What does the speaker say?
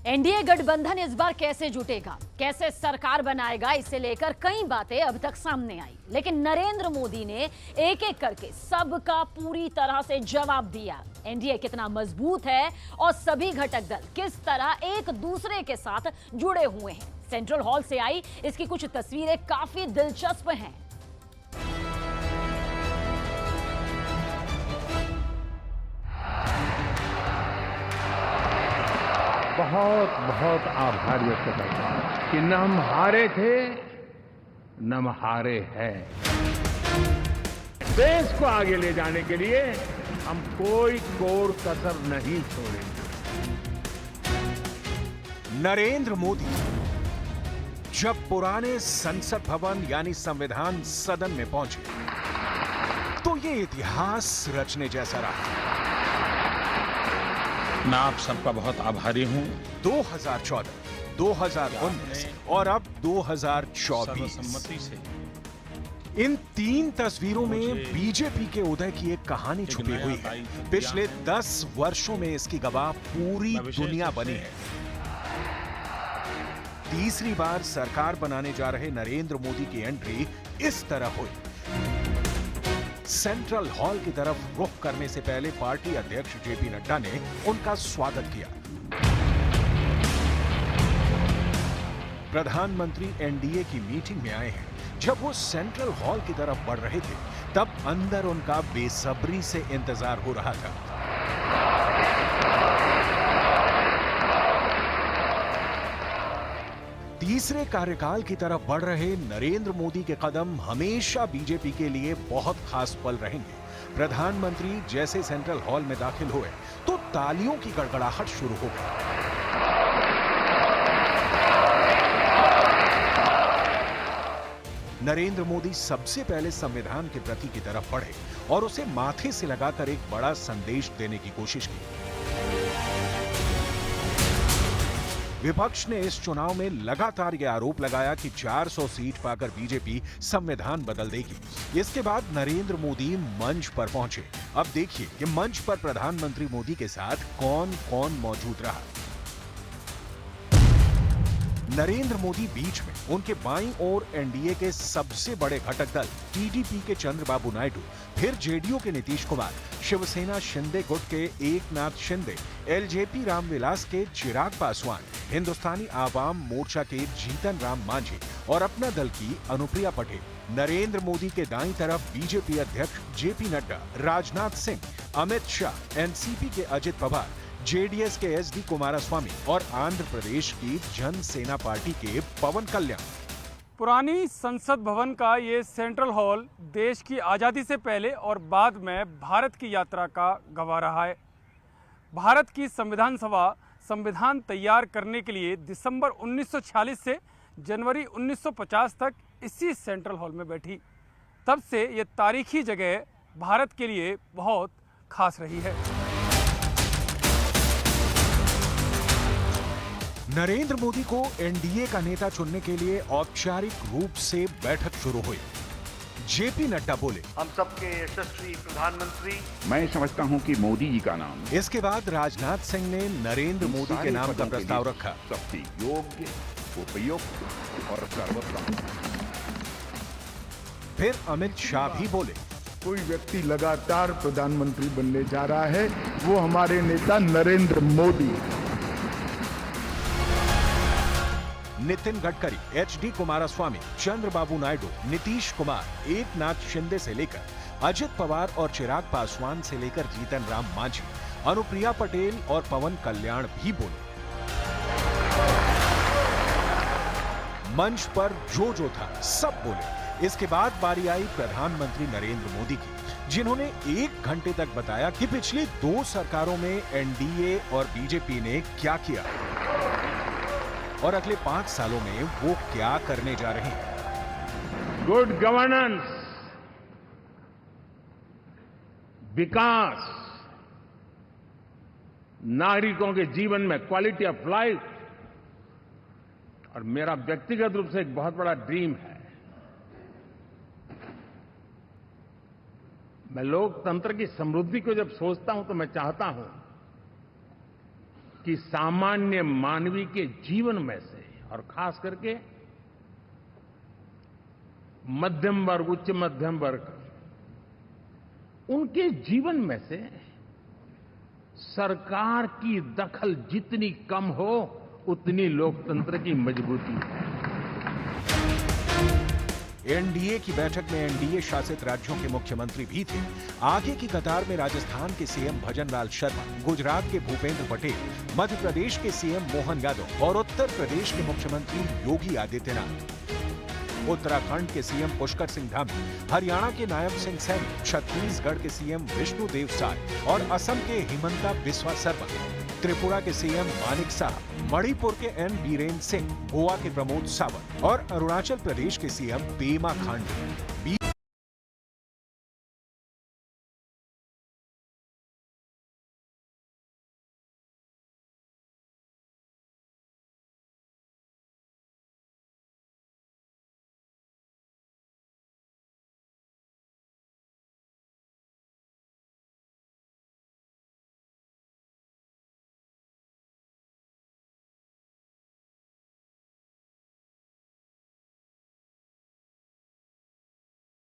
NDA गठबंधन इस बार कैसे जुटेगा, कैसे सरकार बनाएगा, इसे लेकर कई बातें अब तक सामने आई, लेकिन नरेंद्र मोदी ने एक एक करके सबका पूरी तरह से जवाब दिया। एनडीए कितना मजबूत है और सभी घटक दल किस तरह एक दूसरे के साथ जुड़े हुए हैं। सेंट्रल हॉल से आई इसकी कुछ तस्वीरें काफी दिलचस्प हैं। बहुत बहुत आभार व्यक्त करता हूं कि न हम हारे थे न हम हारे हैं। देश को आगे ले जाने के लिए हम कोई कोर कसर नहीं छोड़ेंगे। नरेंद्र मोदी जब पुराने संसद भवन यानी संविधान सदन में पहुंचे तो ये इतिहास रचने जैसा रहा। मैं आप सबका बहुत आभारी हूं। 2014, 2019 और अब 2024 सर्वसम्मति से इन तीन तस्वीरों में बीजेपी के उदय की एक कहानी छुपी हुई है। पिछले 10 वर्षों में इसकी गवाह पूरी दुनिया बनी है। तीसरी बार सरकार बनाने जा रहे नरेंद्र मोदी की एंट्री इस तरह हुई। सेंट्रल हॉल की तरफ रुख करने से पहले पार्टी अध्यक्ष जेपी नड्डा ने उनका स्वागत किया। प्रधानमंत्री एनडीए की मीटिंग में आए हैं। जब वो सेंट्रल हॉल की तरफ बढ़ रहे थे तब अंदर उनका बेसब्री से इंतजार हो रहा था। तीसरे कार्यकाल की तरफ बढ़ रहे नरेंद्र मोदी के कदम हमेशा बीजेपी के लिए बहुत खास पल रहेंगे। प्रधानमंत्री जैसे सेंट्रल हॉल में दाखिल हुए तो तालियों की गड़गड़ाहट शुरू हो गई। नरेंद्र मोदी सबसे पहले संविधान के प्रति की तरफ बढ़े और उसे माथे से लगाकर एक बड़ा संदेश देने की कोशिश की। विपक्ष ने इस चुनाव में लगातार यह आरोप लगाया कि 400 सीट पाकर बीजेपी संविधान बदल देगी। इसके बाद नरेंद्र मोदी मंच पर पहुंचे। अब देखिए कि मंच पर प्रधानमंत्री मोदी के साथ कौन कौन मौजूद रहा। नरेंद्र मोदी बीच में, उनके बाईं ओर एनडीए के सबसे बड़े घटक दल टीडीपी के चंद्रबाबू नायडू, फिर जेडीयू के नीतीश कुमार, शिवसेना शिंदे गुट के एकनाथ शिंदे, एलजेपी रामविलास के चिराग पासवान, हिंदुस्तानी आवाम मोर्चा के जीतन राम मांझी और अपना दल की अनुप्रिया पटेल। नरेंद्र मोदी के दाईं तरफ बीजेपी अध्यक्ष जेपी नड्डा, राजनाथ सिंह, अमित शाह, एनसीपी के अजित पवार, जेडीएस के एसडी कुमारस्वामी और आंध्र प्रदेश की जन सेना पार्टी के पवन कल्याण। पुरानी संसद भवन का ये सेंट्रल हॉल देश की आज़ादी से पहले और बाद में भारत की यात्रा का गवाह रहा है। भारत की संविधान सभा संविधान तैयार करने के लिए दिसंबर 1946 से जनवरी 1950 तक इसी सेंट्रल हॉल में बैठी। तब से ये तारीखी जगह भारत के लिए बहुत खास रही है। नरेंद्र मोदी को एनडीए का नेता चुनने के लिए औपचारिक रूप से बैठक शुरू हुई। जेपी नड्डा बोले, हम सबके यशस्वी प्रधानमंत्री। मैं समझता हूं कि मोदी जी का नाम इसके बाद राजनाथ सिंह ने नरेंद्र मोदी के नाम का प्रस्ताव रखा। सबसे योग्य, उपयुक्त और सर्वोत्तम। फिर अमित शाह भी बोले, कोई व्यक्ति लगातार प्रधानमंत्री बनने जा रहा है, वो हमारे नेता नरेंद्र मोदी। नितिन गडकरी, एचडी कुमारस्वामी, चंद्रबाबू नायडू, नीतीश कुमार, एकनाथ शिंदे से लेकर अजित पवार और चिराग पासवान से लेकर जीतन राम मांझी, अनुप्रिया पटेल और पवन कल्याण भी बोले। मंच पर जो था सब बोले। इसके बाद बारी आई प्रधानमंत्री नरेंद्र मोदी की, जिन्होंने 1 घंटे तक बताया कि पिछली 2 सरकारों में एनडीए और बीजेपी ने क्या किया और अगले 5 सालों में वो क्या करने जा रहे हैं। गुड गवर्नेंस, विकास, नागरिकों के जीवन में क्वालिटी ऑफ लाइफ, और मेरा व्यक्तिगत रूप से एक बहुत बड़ा ड्रीम है, मैं लोकतंत्र की समृद्धि को जब सोचता हूं तो मैं चाहता हूं कि सामान्य मानवी के जीवन में से और खास करके मध्यम वर्ग, उच्च मध्यम वर्ग, उनके जीवन में से सरकार की दखल जितनी कम हो उतनी लोकतंत्र की मजबूती है। एनडीए की बैठक में एनडीए शासित राज्यों के मुख्यमंत्री भी थे। आगे की कतार में राजस्थान के सीएम भजनलाल शर्मा, गुजरात के भूपेंद्र पटेल, मध्य प्रदेश के सीएम मोहन यादव और उत्तर प्रदेश के मुख्यमंत्री योगी आदित्यनाथ। उत्तराखंड के सीएम पुष्कर सिंह धामी, हरियाणा के नायब सिंह सैनी, छत्तीसगढ़ के सीएम विष्णुदेव साय और असम के हिमंता बिस्वा सर्मा, त्रिपुरा के सीएम मानिक साह, मणिपुर के एन बीरेन सिंह, गोवा के प्रमोद सावंत और अरुणाचल प्रदेश के सीएम पेमा खांडू।